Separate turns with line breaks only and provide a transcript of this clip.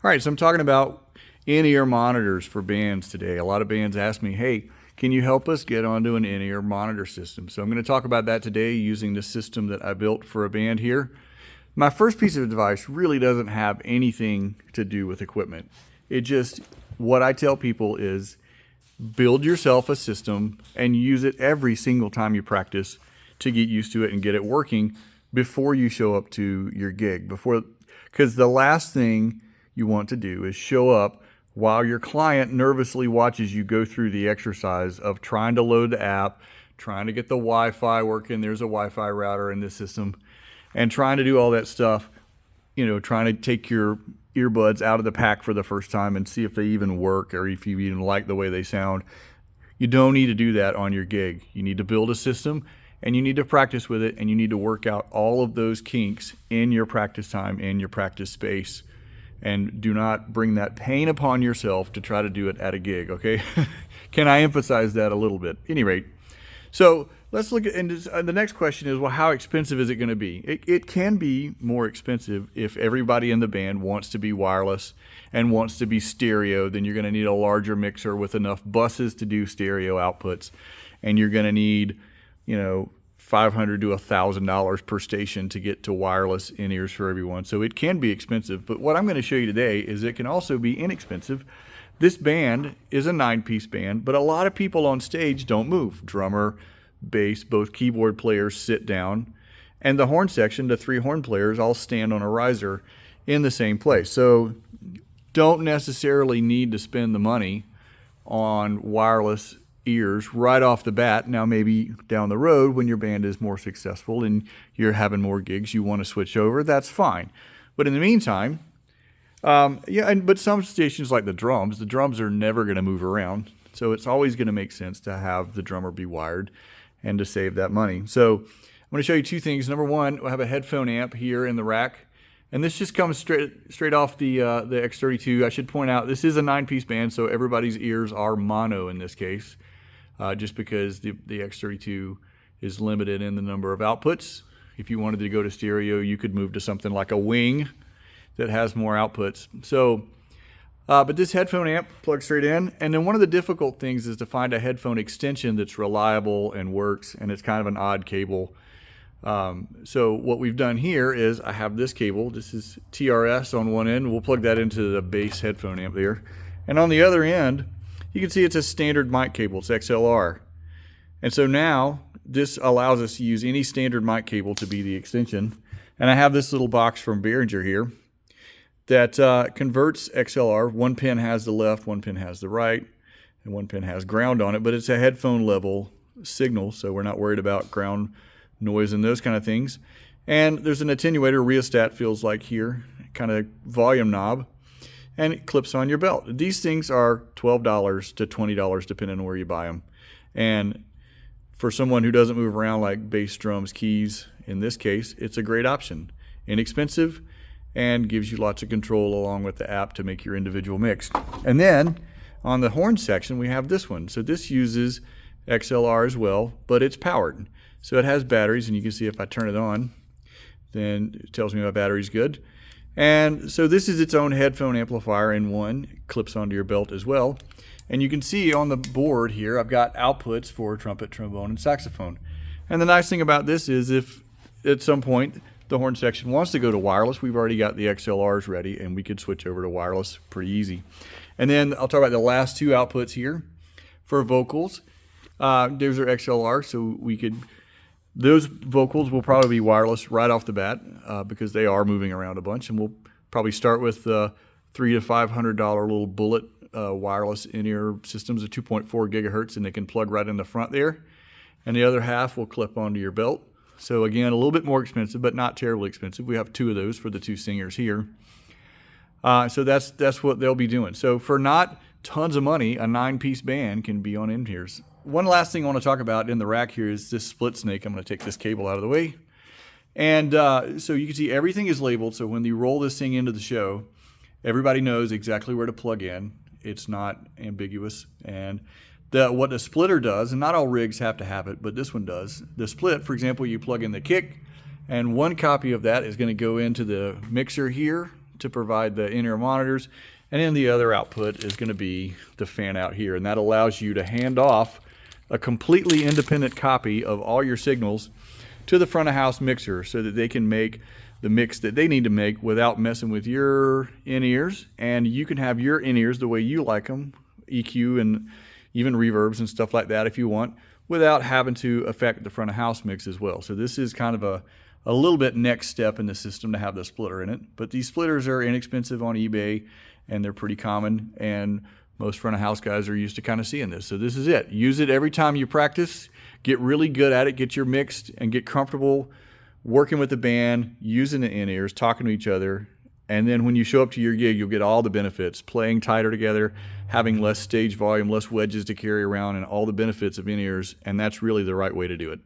All right, so I'm talking about in-ear monitors for bands today. A lot of bands ask me, hey, can you help us get onto an in-ear monitor system? So I'm going to talk about that today using the system that I built for a band here. My first piece of advice really doesn't have anything to do with equipment. What I tell people is build yourself a system and use it every single time you practice to get used to it and get it working before you show up to your gig. Because the last thing you want to do is show up while your client nervously watches you go through the exercise of trying to load the app, trying to get the Wi-Fi working. There's a Wi-Fi router in this system, and trying to do all that stuff, trying to take your earbuds out of the pack for the first time and see if they even work or if you even like the way they sound. You don't need to do that on your gig. You need to build a system and you need to practice with it, and you need to work out all of those kinks in your practice time, in your practice space. And do not bring that pain upon yourself to try to do it at a gig, okay? Can I emphasize that a little bit? At any rate, so let's look at, and the next question is, well, how expensive is it going to be? It can be more expensive if everybody in the band wants to be wireless and wants to be stereo. Then you're going to need a larger mixer with enough buses to do stereo outputs, and you're going to need, $500 to $1,000 per station to get to wireless in-ears for everyone. So it can be expensive, but what I'm going to show you today is it can also be inexpensive. This band is a 9-piece band, but a lot of people on stage don't move. Drummer, bass, both keyboard players sit down, and the horn section, the 3 horn players, all stand on a riser in the same place. So don't necessarily need to spend the money on wireless ears right off the bat. Now maybe down the road when your band is more successful and you're having more gigs, you want to switch over, that's fine. But in the meantime, but some stations like the drums are never going to move around, so it's always going to make sense to have the drummer be wired and to save that money. So I'm going to show you 2 things. Number one, I have a headphone amp here in the rack, and this just comes straight off the X32. I should point out this is a 9-piece band, so everybody's ears are mono in this case. Just because the X32 is limited in the number of outputs. If you wanted to go to stereo, you could move to something like a Wing that has more outputs. So, but this headphone amp plugs straight in. And then one of the difficult things is to find a headphone extension that's reliable and works, and it's kind of an odd cable. So what we've done here is I have this cable. This is TRS on one end. We'll plug that into the bass headphone amp there. And on the other end, you can see it's a standard mic cable. It's XLR. And so now this allows us to use any standard mic cable to be the extension. And I have this little box from Behringer here that converts XLR. One pin has the left, one pin has the right, and one pin has ground on it. But it's a headphone level signal, so we're not worried about ground noise and those kind of things. And there's an attenuator, rheostat feels like here, kind of volume knob. And it clips on your belt. These things are $12 to $20 depending on where you buy them. And for someone who doesn't move around like bass, drums, keys, in this case, it's a great option. Inexpensive and gives you lots of control along with the app to make your individual mix. And then on the horn section, we have this one. So this uses XLR as well, but it's powered. So it has batteries, and you can see if I turn it on, then it tells me my battery's good. And so this is its own headphone amplifier in one. It clips onto your belt as well. And you can see on the board here, I've got outputs for trumpet, trombone, and saxophone. And the nice thing about this is if at some point the horn section wants to go to wireless, we've already got the XLRs ready, and we could switch over to wireless pretty easy. And then I'll talk about the last 2 outputs here for vocals. Those are XLR, so those vocals will probably be wireless right off the bat because they are moving around a bunch, and we'll probably start with $300 to $500 little bullet wireless in-ear systems of 2.4 gigahertz, and they can plug right in the front there. And the other half will clip onto your belt. So again, a little bit more expensive, but not terribly expensive. We have 2 of those for the 2 singers here. So that's what they'll be doing. So for not tons of money, a 9-piece band can be on in-ears. One last thing I want to talk about in the rack here is this split snake. I'm going to take this cable out of the way. And so you can see everything is labeled. So when you roll this thing into the show, everybody knows exactly where to plug in. It's not ambiguous. And what the splitter does, and not all rigs have to have it, but this one does. The split, for example, you plug in the kick, and one copy of that is going to go into the mixer here to provide the in-ear monitors. And then the other output is going to be the fan out here. And that allows you to hand off a completely independent copy of all your signals to the front of house mixer so that they can make the mix that they need to make without messing with your in-ears. And you can have your in-ears the way you like them, EQ and even reverbs and stuff like that if you want, without having to affect the front of house mix as well. So this is kind of a little bit next step in the system to have the splitter in it. But these splitters are inexpensive on eBay and they're pretty common, and most front of house guys are used to kind of seeing this. So this is it. Use it every time you practice. Get really good at it. Get your mixed and get comfortable working with the band, using the in-ears, talking to each other. And then when you show up to your gig, you'll get all the benefits. Playing tighter together, having less stage volume, less wedges to carry around, and all the benefits of in-ears. And that's really the right way to do it.